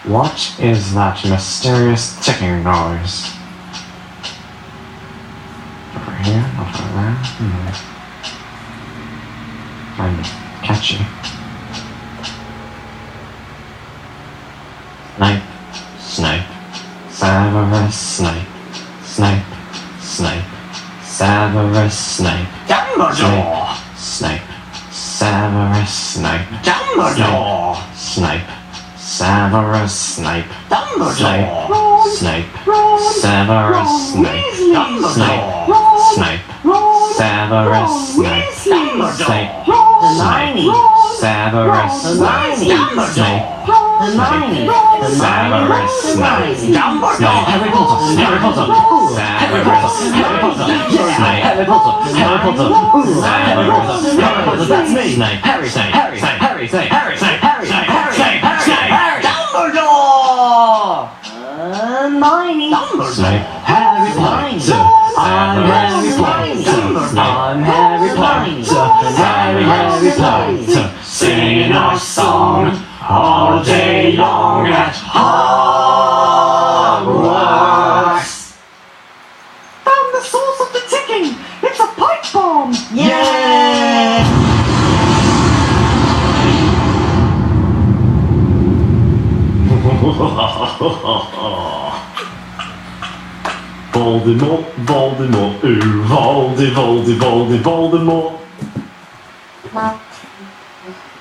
What is that mysterious ticking noise? Over here, not over there. Kind of catchy. Snape, Snape, Severus Snape, Snape, Snape, Severus Snape, Dumbledore! Snape, Severus Snape, Dumbledore! Snape, Severus Snape, Dumbledore! Snape, Severus Snape, Snape, Snape, Severus Snape, Snape, Hermione! Severus Snape, Snape, Hermione! Severus Snape, Dumbledore! Harry Potter, Harry Potter, Severus Snape, Harry Potter! Harry Potter! Severus That's me! Snape, Harry! Snape, Harry! Snape, Harry! Snape, Harry! Snape, Harry! Snape, Harry! Snape, Harry! Snape, Dumbledore! Hermione! Snape, Harry Potter! I'm Harry Potter! I'm Harry Potter! Harry Potter! singing our song all day long at Hogwarts. Found the source of the ticking! It's a pipe bomb! Yeah! Voldemort, Voldemort, ooh, Voldy, Voldy, Voldy, Voldemort.